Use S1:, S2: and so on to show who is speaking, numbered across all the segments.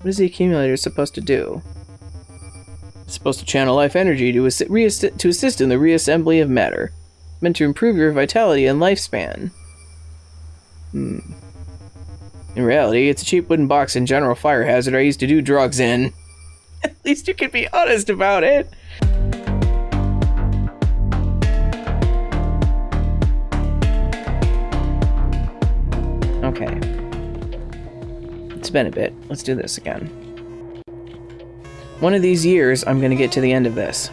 S1: What is the accumulator supposed to do? It's supposed to channel life energy to assist in the reassembly of matter. Meant to improve your vitality and lifespan. In reality, it's a cheap wooden box and general fire hazard I used to do drugs in. At least you can be honest about it. Okay. It's been a bit. Let's do this again. One of these years, I'm gonna get to the end of this.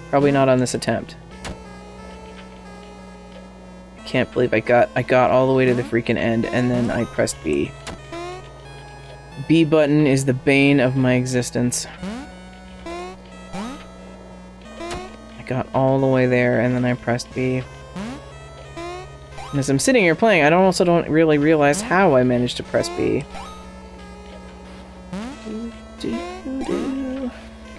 S1: Probably not on this attempt. I can't believe I got all the way to the freaking end, and then I pressed B. B button is the bane of my existence. I got all the way there, and then I pressed B. And as I'm sitting here playing, I also don't really realize how I managed to press B.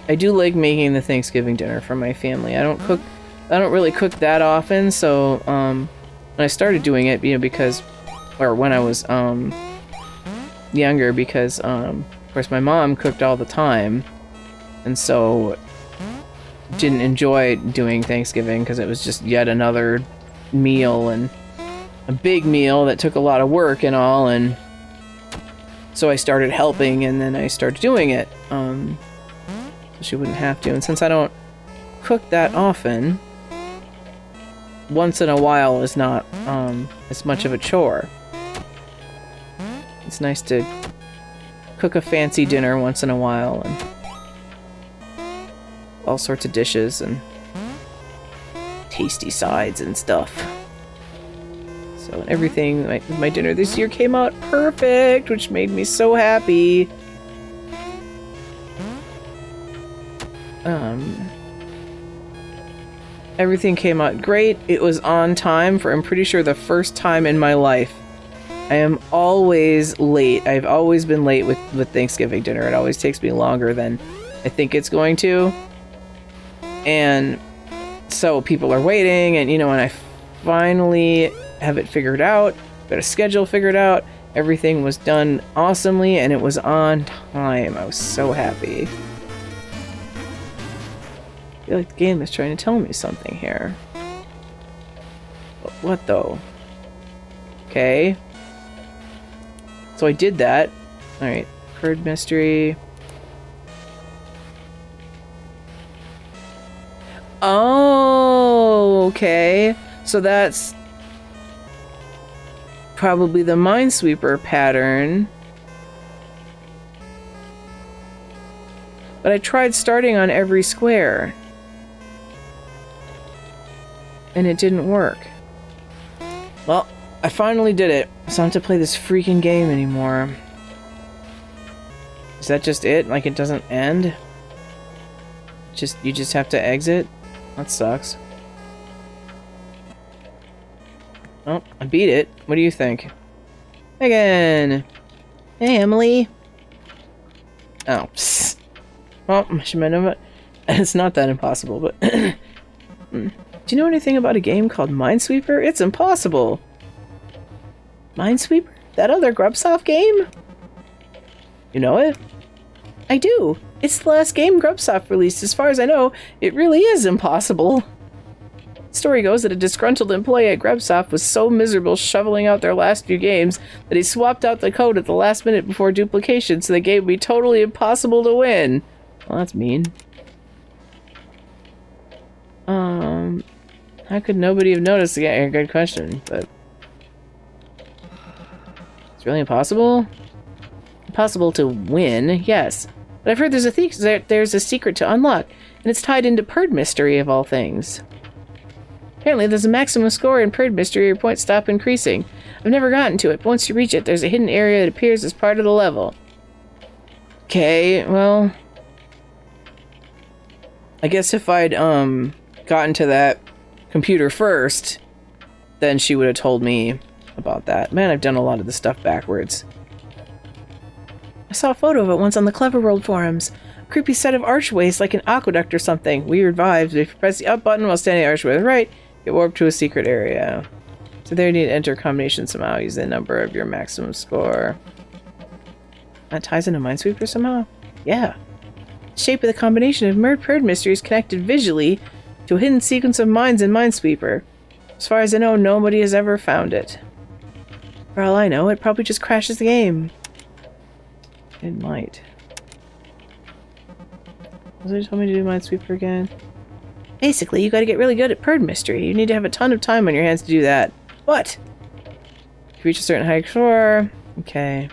S1: I do like making the Thanksgiving dinner for my family. I don't really cook that often, so when I started doing it, when I was younger, because of course my mom cooked all the time, and so didn't enjoy doing Thanksgiving because it was just yet another meal, and a big meal that took a lot of work and all, and so I started helping, and then I started doing it, so she wouldn't have to. And since I don't cook that often, once in a while is not as much of a chore. It's nice to cook a fancy dinner once in a while, and all sorts of dishes and tasty sides and stuff. So everything, my dinner this year came out perfect, which made me so happy. Everything came out great. It was on time for, I'm pretty sure, the first time in my life. I am always late. I've always been late with Thanksgiving dinner. It always takes me longer than I think it's going to. And so people are waiting, and and I finally have it figured out, got a schedule figured out, everything was done awesomely, and it was on time. I was so happy. I feel like the game is trying to tell me something here. But what though? Okay. So I did that. Alright, Pird Mystery. Oh, okay. So that's probably the Minesweeper pattern. But I tried starting on every square, and it didn't work. Well, I finally did it, so I don't have to play this freaking game anymore. Is that just it? Like, it doesn't end? You just have to exit? That sucks. Oh, I beat it. What do you think? Megan! Hey, Emily! Oh, psst. Well, it's not that impossible, but... Do you know anything about a game called Minesweeper? It's impossible! Minesweeper? That other Grubsoft game? You know it? I do! It's the last game Grubsoft released. As far as I know, it really is impossible. Story goes that a disgruntled employee at Grubsoft was so miserable shoveling out their last few games that he swapped out the code at the last minute before duplication, so the game would be totally impossible to win. Well, that's mean. How could nobody have noticed? Yeah, good question, but... It's really impossible? Impossible to win, yes. But I've heard there's a secret to unlock, and it's tied into Pird Mystery, of all things. Apparently, there's a maximum score in Pird Mystery, your points stop increasing. I've never gotten to it, but once you reach it, there's a hidden area that appears as part of the level. Okay, well... I guess if I'd, gotten to that computer first, then she would have told me about that. Man, I've done a lot of this stuff backwards. I saw a photo of it once on the Clever World forums. A creepy set of archways like an aqueduct or something. Weird vibes. If you press the up button while standing the archway to the right, get warped to a secret area. So there you need to enter a combination somehow. Use the number of your maximum score. That ties into Minesweeper somehow? Yeah. The shape of the combination of Pird Mystery is connected visually to a hidden sequence of mines in Minesweeper. As far as I know, nobody has ever found it. For all I know, it probably just crashes the game. It might. What did they tell me to do Minesweeper again? Basically, you gotta get really good at Pird Mystery. You need to have a ton of time on your hands to do that. What? If you reach a certain height, sure. Okay.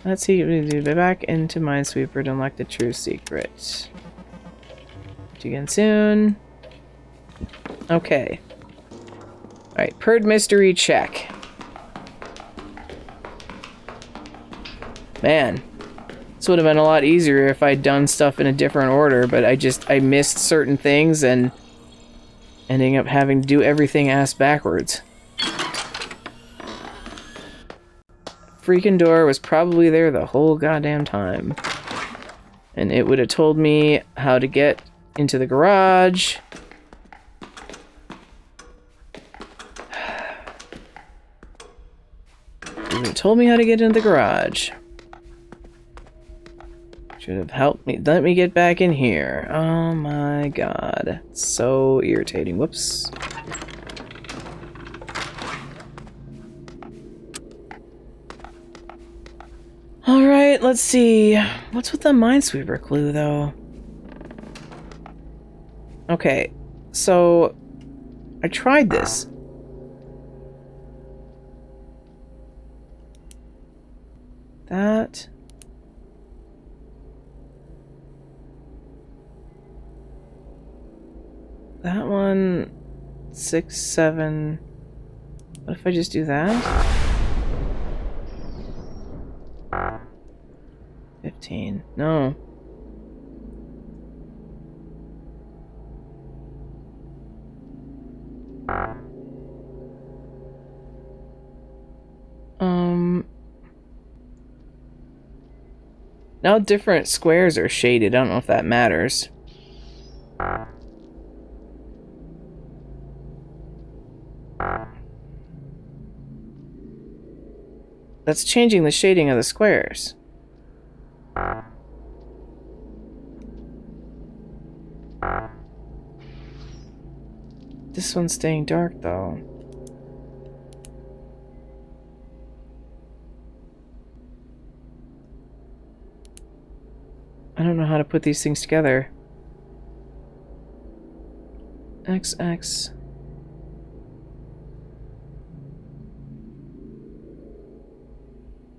S1: Let's see what we do. Back into Minesweeper to unlock the true secret. See you again soon. Okay. Alright, Pird Mystery check. Man. This would have been a lot easier if I'd done stuff in a different order, but I missed certain things and ending up having to do everything ass backwards. Freaking door was probably there the whole goddamn time. And it would have told me how to get into the garage. It would have told me how to get into the garage. Should have helped me. Let me get back in here. Oh my god. So irritating. Whoops. Alright, let's see. What's with the Minesweeper clue, though? Okay, so I tried this. That... That one... 6, 7... What if I just do that? 15. No. Now different squares are shaded. I don't know if that matters. That's changing the shading of the squares. This one's staying dark, though. I don't know how to put these things together. XX.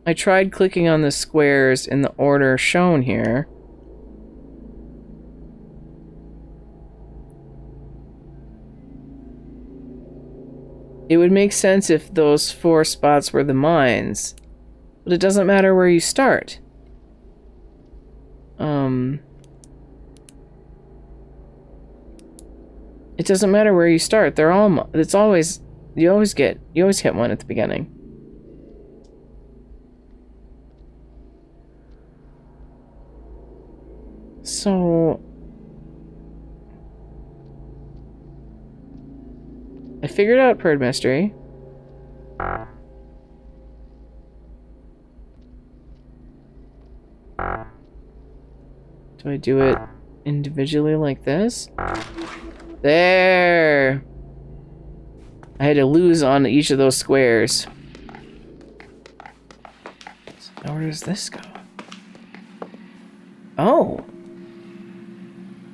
S1: I tried clicking on the squares in the order shown here. It would make sense if those 4 spots were the mines, but it doesn't matter where you start. It doesn't matter where you start. They're all. It's always. You always hit one at the beginning. So I figured out Pird Mystery. Do I do it individually like this? There! I had to lose on each of those squares. So now where does this go? Oh!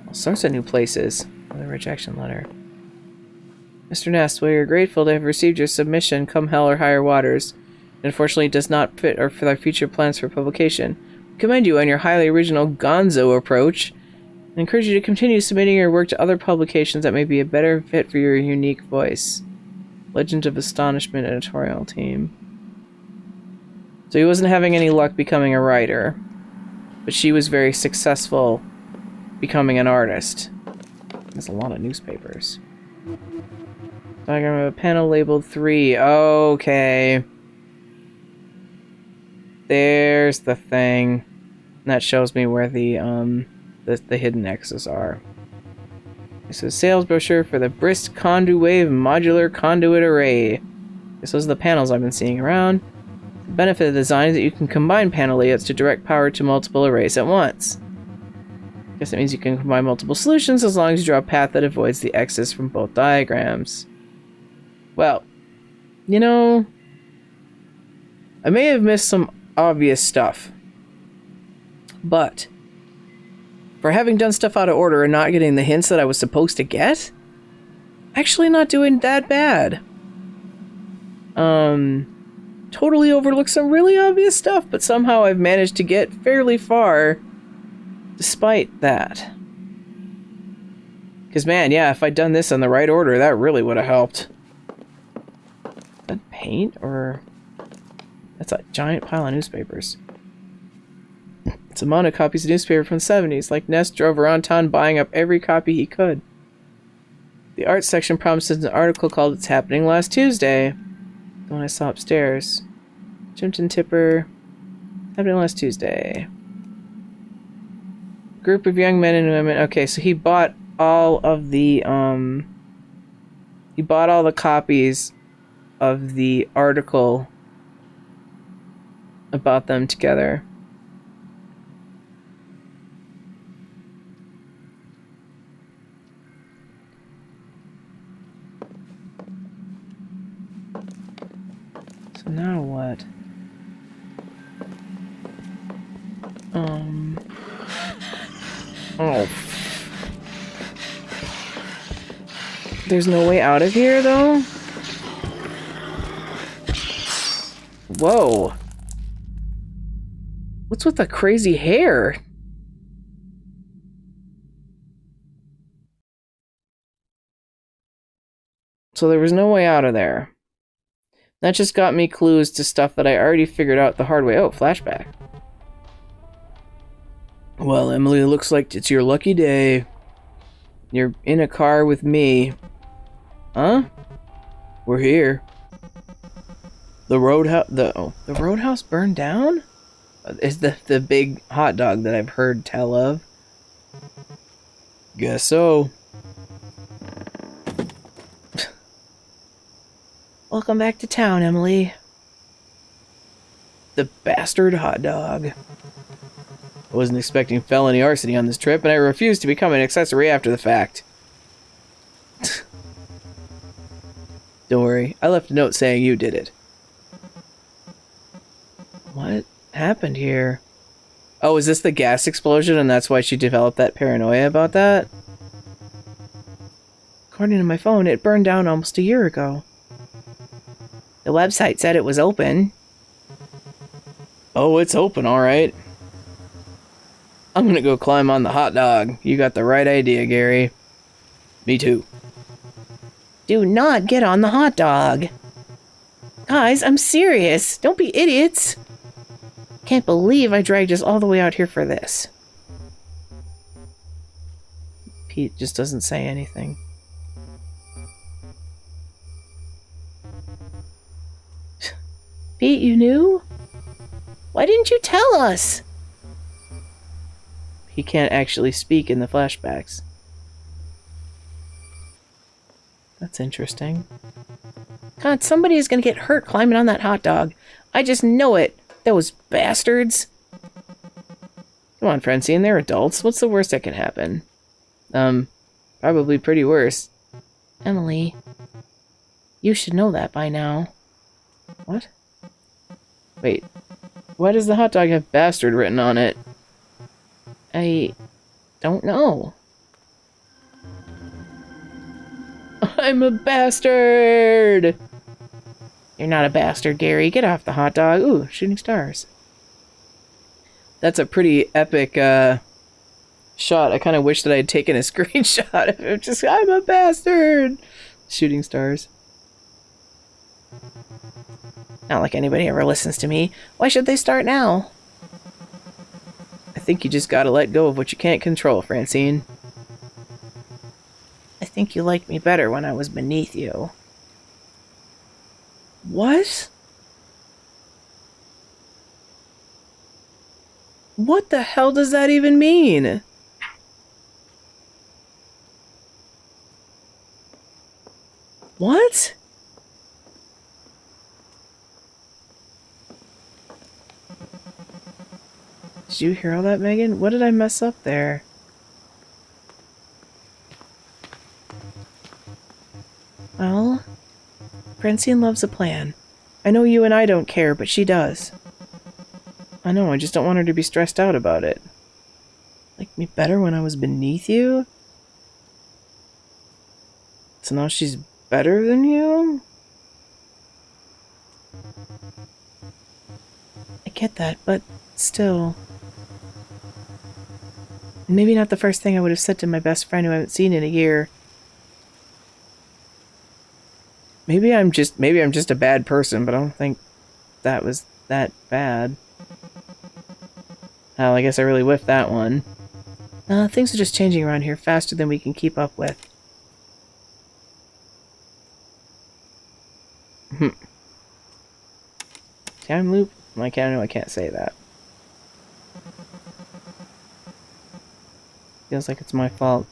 S1: All sorts of new places. Another rejection letter. Mr. Ness, we are grateful to have received your submission, come hell or higher waters. It unfortunately does not fit our future plans for publication. We commend you on your highly original gonzo approach and encourage you to continue submitting your work to other publications that may be a better fit for your unique voice. Legend of Astonishment editorial team. So he wasn't having any luck becoming a writer, but she was very successful becoming an artist. There's a lot of newspapers. Diagram of a panel labeled 3. Okay. There's the thing. And that shows me where the hidden X's are. This is a sales brochure for the Brist Conduwave Modular Conduit Array. Those are the panels I've been seeing around. The benefit of the design is that you can combine panel layouts to direct power to multiple arrays at once. I guess that means you can combine multiple solutions as long as you draw a path that avoids the X's from both diagrams. Well, you know, I may have missed some obvious stuff, but for having done stuff out of order and not getting the hints that I was supposed to get, actually not doing that bad. Totally overlooked some really obvious stuff, but somehow I've managed to get fairly far despite that. Because, man, yeah, if I'd done this in the right order, that really would have helped. Is that paint, or... That's a giant pile of newspapers. It's a amount of copies of newspaper from the 70s. Like Ness drove around town buying up every copy he could. The art section promises an article called It's Happening Last Tuesday. The one I saw upstairs. Jimton Tipper. Happening last Tuesday. Group of young men and women. Okay, so he bought all of the, he bought all the copies of the article about them together. So now what? Oh. There's no way out of here, though? Whoa. What's with the crazy hair? So there was no way out of there. That just got me clues to stuff that I already figured out the hard way. Oh, flashback. Well, Emily, it looks like it's your lucky day. You're in a car with me. Huh? We're here. The roadhouse burned down? Is the big hot dog that I've heard tell of? Guess so. Welcome back to town, Emily. The bastard hot dog. I wasn't expecting felony arsony on this trip, and I refused to become an accessory after the fact. Don't worry, I left a note saying you did it. What happened here? Oh, is this the gas explosion, and that's why she developed that paranoia about that? According to my phone, it burned down almost a year ago. The website said it was open. Oh, it's open, alright. I'm gonna go climb on the hot dog. You got the right idea, Gary. Me too. Do not get on the hot dog. Guys, I'm serious. Don't be idiots. Can't believe I dragged us all the way out here for this. Pete just doesn't say anything. Pete, you knew? Why didn't you tell us? He can't actually speak in the flashbacks. That's interesting. God, somebody is going to get hurt climbing on that hot dog. I just know it. Those bastards. Come on, Francine, they're adults. What's the worst that can happen? Probably pretty worse. Emily, you should know that by now. What? Wait, why does the hot dog have bastard written on it? I don't know. I'm a bastard! You're not a bastard, Gary. Get off the hot dog. Ooh, shooting stars. That's a pretty epic, shot. I kind of wish that I had taken a screenshot of it. Just, I'm a bastard! Shooting stars. Not like anybody ever listens to me. Why should they start now? I think you just gotta let go of what you can't control, Francine. I think you liked me better when I was beneath you. What? What the hell does that even mean? What? Did you hear all that, Megan? What did I mess up there? Well, Francine loves a plan. I know you and I don't care, but she does. I know, I just don't want her to be stressed out about it. Like me better when I was beneath you? So now she's better than you? I get that, but still. Maybe not the first thing I would have said to my best friend who I haven't seen in a year. Maybe I'm just a bad person, but I don't think that was that bad. Well, I guess I really whiffed that one. Things are just changing around here faster than we can keep up with. Time loop? I can't say that. Feels like it's my fault.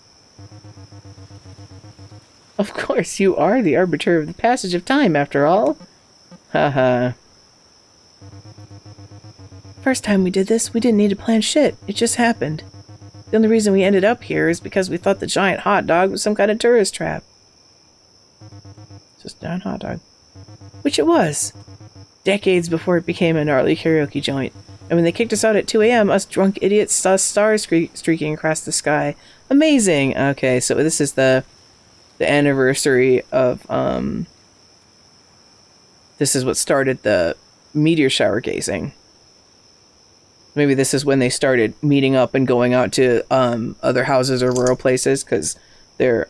S1: Of course, you are the arbiter of the passage of time, after all. Haha. First time we did this, we didn't need to plan shit. It just happened. The only reason we ended up here is because we thought the giant hot dog was some kind of tourist trap. Just a giant hot dog. Which it was. Decades before it became a gnarly karaoke joint. And when they kicked us out at 2 a.m., us drunk idiots saw stars streaking across the sky. Amazing! Okay, so this is the anniversary of, this is what started the meteor shower gazing. Maybe this is when they started meeting up and going out to, other houses or rural places, because their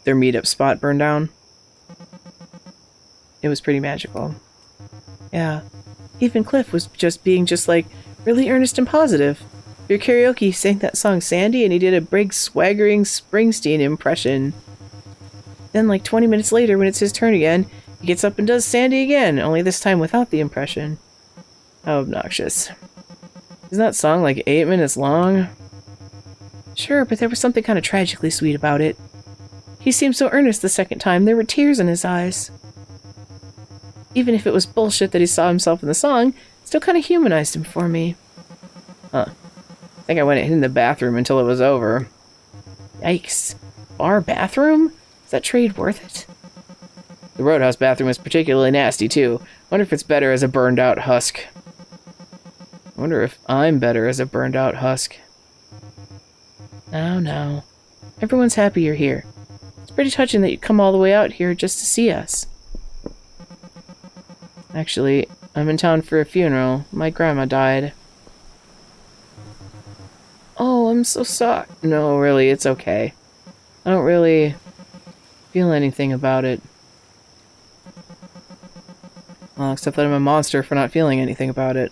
S1: meetup spot burned down. It was pretty magical. Yeah. Even Cliff was being like, really earnest and positive. Your karaoke, he sang that song Sandy, and he did a big swaggering Springsteen impression. Then, like 20 minutes later, when it's his turn again, he gets up and does Sandy again, only this time without the impression. How obnoxious. Isn't that song like 8 minutes long? Sure, but there was something kind of tragically sweet about it. He seemed so earnest the second time, there were tears in his eyes. Even if it was bullshit that he saw himself in the song, it still kind of humanized him for me. Huh. I think I went in the bathroom until it was over. Yikes. Bar bathroom? Is that trade worth it? The Roadhouse bathroom was particularly nasty, too. Wonder if it's better as a burned-out husk. Wonder if I'm better as a burned-out husk. Oh, no. Everyone's happy you're here. It's pretty touching that you come all the way out here just to see us. Actually, I'm in town for a funeral. My grandma died. Oh, I'm so sorry. No, really, it's okay. I don't really feel anything about it. Well, except that I'm a monster for not feeling anything about it.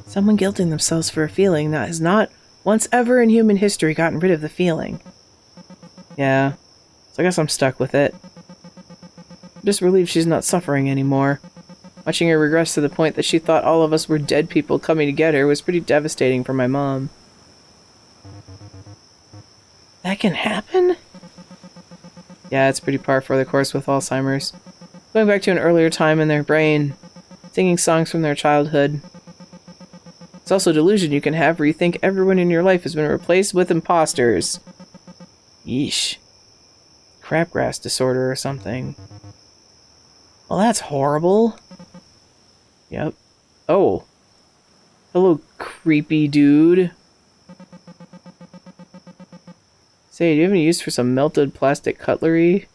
S1: Someone guilting themselves for a feeling that has not once ever in human history gotten rid of the feeling. Yeah, so I guess I'm stuck with it. I'm just relieved she's not suffering anymore. Watching her regress to the point that she thought all of us were dead people coming to get her was pretty devastating for my mom. That can happen? Yeah, it's pretty par for the course with Alzheimer's. Going back to an earlier time in their brain, singing songs from their childhood. It's also a delusion you can have where you think everyone in your life has been replaced with imposters. Yeesh. Crabgrass disorder or something. Well, that's horrible. Yep. Oh. Hello, creepy dude. Say, do you have any use for some melted plastic cutlery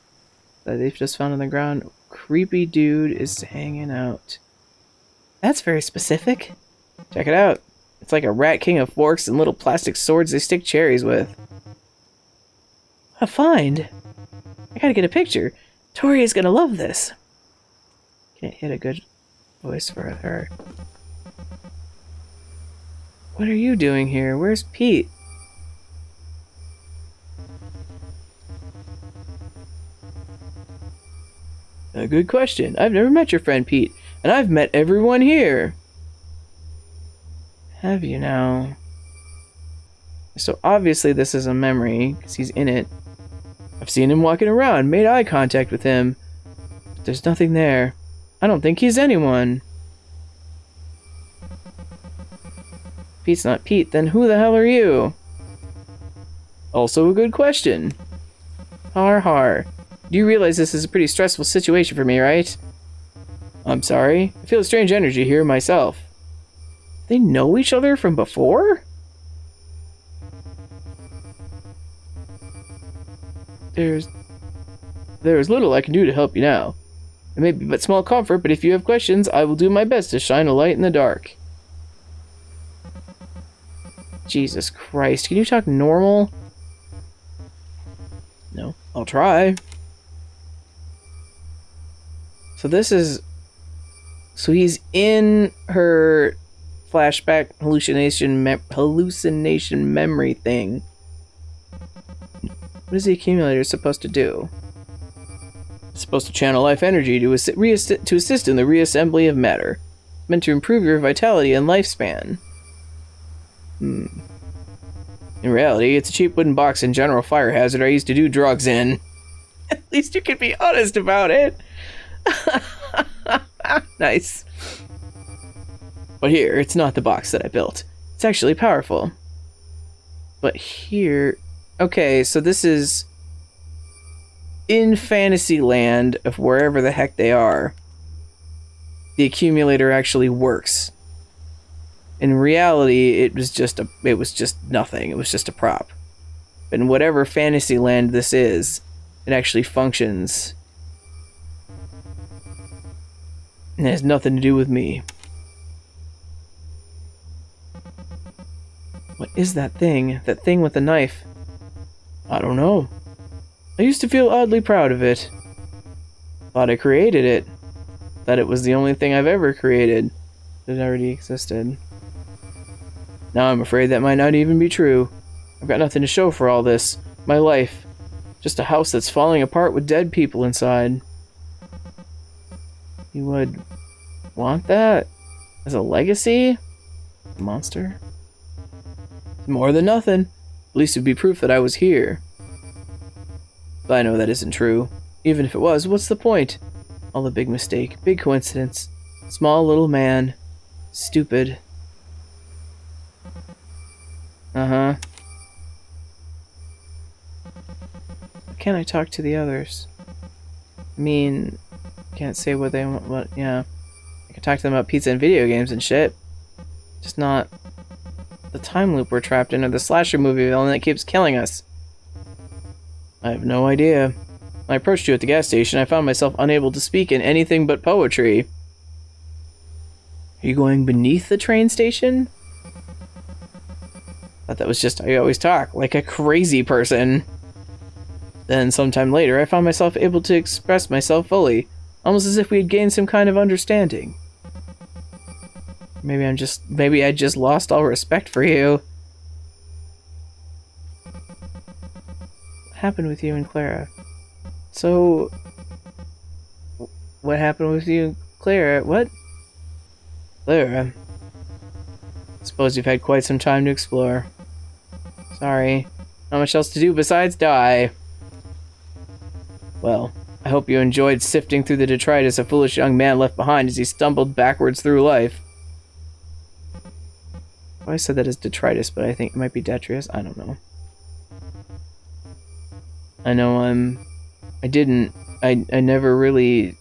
S1: that they've just found on the ground? Creepy dude is hanging out. That's very specific. Check it out. It's like a rat king of forks and little plastic swords they stick cherries with. A find. I gotta get a picture. Tori is gonna love this. Can't hit a good voice for her. What are you doing here? Where's Pete? A good question. I've never met your friend Pete, and I've met everyone here. Have you now? So obviously this is a memory, because he's in it. I've seen him walking around, made eye contact with him, but there's nothing there. I don't think he's anyone. Pete's not Pete, then who the hell are you? Also a good question. Har har. Do you realize this is a pretty stressful situation for me, right? I'm sorry. I feel a strange energy here myself. They know each other from before? There's little I can do to help you now. It may be but small comfort, but if you have questions, I will do my best to shine a light in the dark. Jesus Christ, can you talk normal? No, I'll try. So this is... So he's in her flashback hallucination memory thing. What is the accumulator supposed to do? It's supposed to channel life energy to assist in the reassembly of matter. Meant to improve your vitality and lifespan. In reality, it's a cheap wooden box and general fire hazard I used to do drugs in. At least you can be honest about it. Nice. But here, it's not the box that I built. It's actually powerful. But here... Okay, so this is... in fantasy land of wherever the heck they are. The accumulator actually works. In reality, it was just nothing. It was just a prop. But in whatever fantasy land this is, it actually functions. And it has nothing to do with me. What is that thing? That thing with the knife? I don't know. I used to feel oddly proud of it. Thought I created it. Thought it was the only thing I've ever created that already existed. Now I'm afraid that might not even be true. I've got nothing to show for all this. My life. Just a house that's falling apart with dead people inside. You would want that? As a legacy? Monster? More than nothing. At least it'd be proof that I was here. But I know that isn't true. Even if it was, what's the point? All a big mistake. Big coincidence. Small little man. Stupid. Uh-huh. Can I talk to the others? I mean, can't say what they want, yeah. I can talk to them about pizza and video games and shit. Just not the time loop we're trapped in or the slasher movie villain that keeps killing us. I have no idea. When I approached you at the gas station, I found myself unable to speak in anything but poetry. Are you going beneath the train station? Thought that was just how you always talk, like a crazy person. Then, sometime later, I found myself able to express myself fully, almost as if we had gained some kind of understanding. Maybe I just lost all respect for you. What happened with you and Clara? So, what happened with you and Clara? What? Clara. Suppose you've had quite some time to explore. Sorry. Not much else to do besides die. Well, I hope you enjoyed sifting through the detritus a foolish young man left behind as he stumbled backwards through life. I said that as detritus, but I think it might be detritus. I don't know. I know I never really...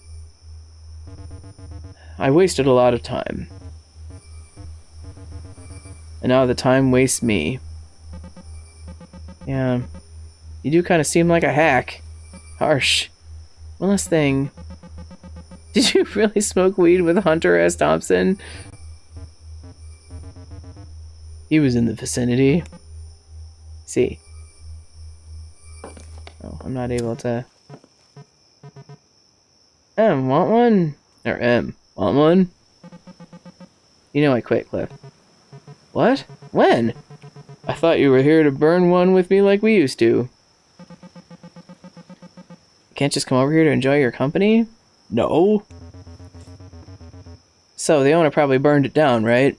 S1: I wasted a lot of time. And now the time wastes me. Yeah. You do kind of seem like a hack. Harsh. One last thing. Did you really smoke weed with Hunter S. Thompson? He was in the vicinity. See. Oh, I'm not able to... Want one? Or want one? You know I quit, Cliff. What? When? I thought you were here to burn one with me like we used to. Can't just come over here to enjoy your company? No. So, the owner probably burned it down, right?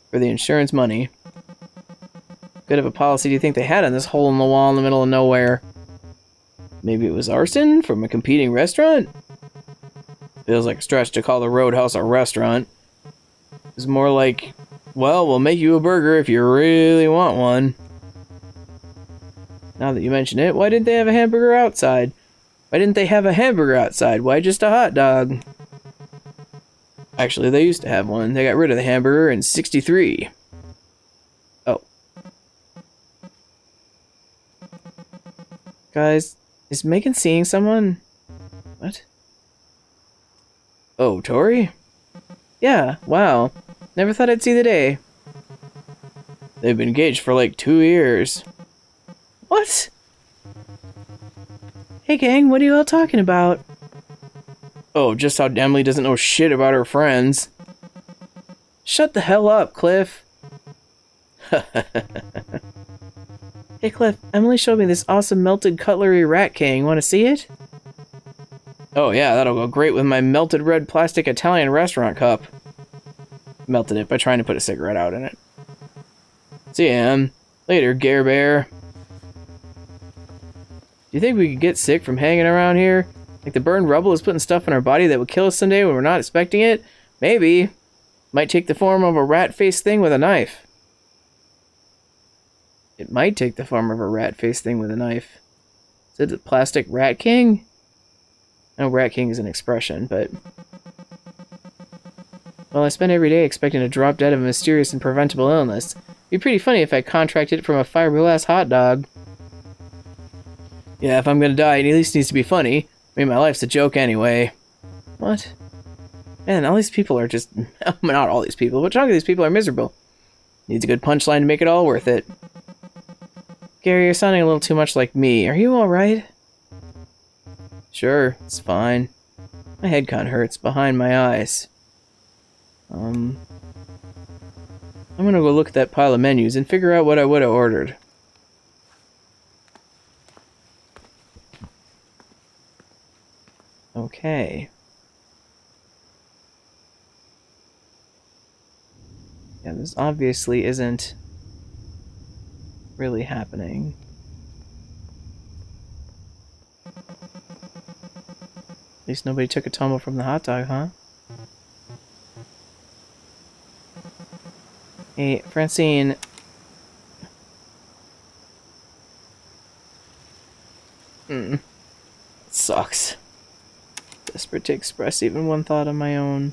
S1: For the insurance money. Good of a policy do you think they had on this hole in the wall in the middle of nowhere? Maybe it was arson from a competing restaurant? Feels like a stretch to call the Roadhouse a restaurant. It's more like Well, we'll make you a burger if you really want one. Now that you mention it, why didn't they have a hamburger outside? Why didn't they have a hamburger outside? Why just a hot dog? Actually, they used to have one. They got rid of the hamburger in '63. Oh. Guys, is Megan seeing someone? What? Oh, Tori? Yeah, wow. Never thought I'd see the day. They've been engaged for like 2 years. What? Hey gang, what are you all talking about? Oh, just how Emily doesn't know shit about her friends. Shut the hell up, Cliff. Hey Cliff, Emily showed me this awesome melted cutlery rat king. Want to see it? Oh yeah, that'll go great with my melted red plastic Italian restaurant cup. Melted it by trying to put a cigarette out in it. See ya, Em. Later, Gare Bear. Do you think we could get sick from hanging around here? Like the burned rubble is putting stuff in our body that would kill us someday when we're not expecting it? Maybe. Might take the form of a rat-faced thing with a knife. It might take the form of a rat-faced thing with a knife. Is it the plastic rat king? No, rat king is an expression, but... Well, I spend every day expecting to drop dead of a mysterious and preventable illness. It'd be pretty funny if I contracted it from a fireblast hot dog. Yeah, if I'm gonna die, it at least needs to be funny. I mean, my life's a joke anyway. What? Man, all these people are just... Not all these people, but a chunk of these people are miserable. Needs a good punchline to make it all worth it. Gary, you're sounding a little too much like me. Are you alright? Sure, it's fine. My head kinda hurts behind my eyes. I'm gonna go look at that pile of menus and figure out what I would have ordered. Okay. Yeah, this obviously isn't really happening. At least nobody took a tumble from the hot dog, huh? Hey, Francine. It sucks. Desperate to express even one thought on my own.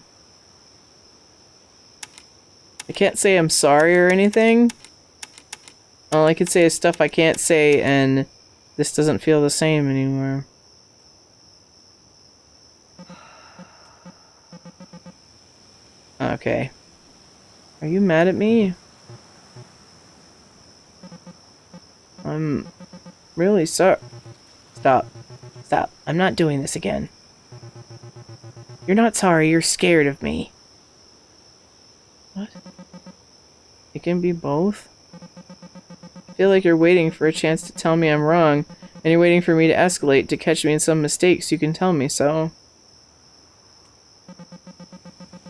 S1: I can't say I'm sorry or anything. All I can say is stuff I can't say, and this doesn't feel the same anymore. Okay. Are you mad at me? I'm really sorry. Stop. Stop. I'm not doing this again. You're not sorry, you're scared of me. What? It can be both? I feel like you're waiting for a chance to tell me I'm wrong, and you're waiting for me to escalate to catch me in some mistakes so you can tell me so.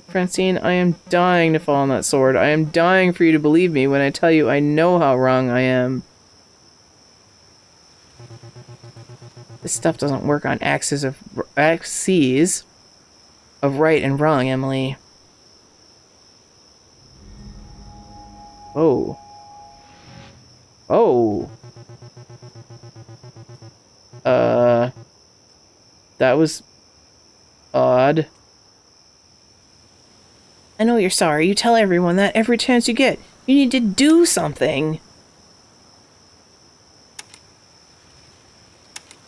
S1: Francine, I am dying to fall on that sword. I am dying for you to believe me when I tell you I know how wrong I am. This stuff doesn't work on axes of right and wrong, Emily. Oh. Oh. That was odd. I know you're sorry. You tell everyone that every chance you get. You need to do something.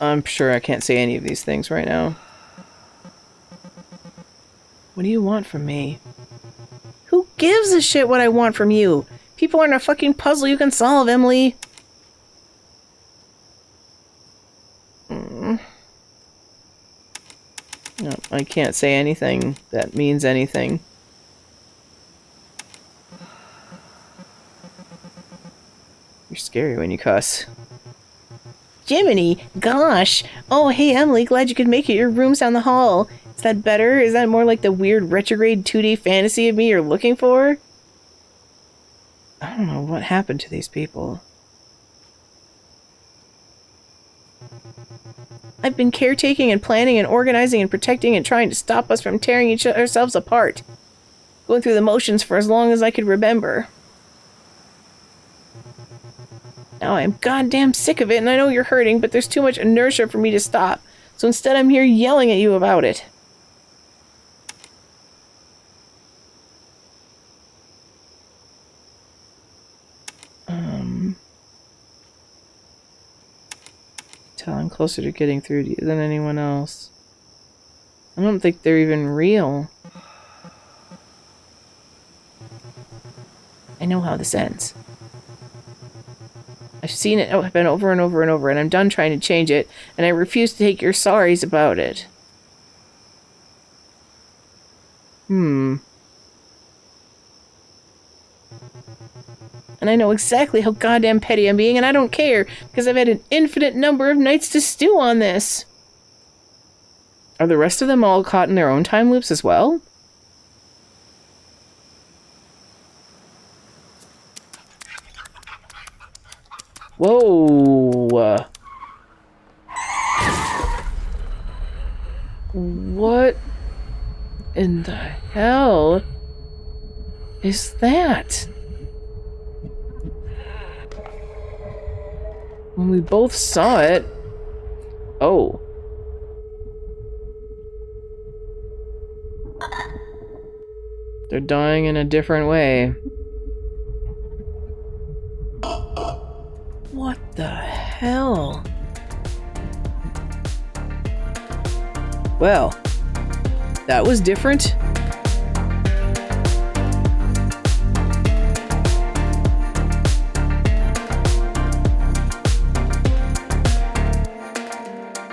S1: I'm sure I can't say any of these things right now. What do you want from me? Who gives a shit what I want from you? People aren't a fucking puzzle you can solve, Emily. No, I can't say anything that means anything. You're scary when you cuss. Jiminy! Gosh! Oh, hey Emily, glad you could make it. Your room's down the hall. Is that better? Is that more like the weird retrograde 2D fantasy of me you're looking for? I don't know what happened to these people. I've been caretaking and planning and organizing and protecting and trying to stop us from tearing ourselves apart. going through the motions for as long as I could remember. Now I'm goddamn sick of it, and I know you're hurting, but there's too much inertia for me to stop. So instead I'm here yelling at you about it. Tell I'm closer to getting through to you than anyone else. I don't think they're even real. I know how this ends. I've seen it happen over and over and over, and I'm done trying to change it, and I refuse to take your sorries about it. And I know exactly how goddamn petty I'm being, and I don't care, because I've had an infinite number of nights to stew on this. Are the rest of them all caught in their own time loops as well? Whoa. What in the hell is that? When we both saw it... Oh. They're dying in a different way. What the hell? Well, that was different.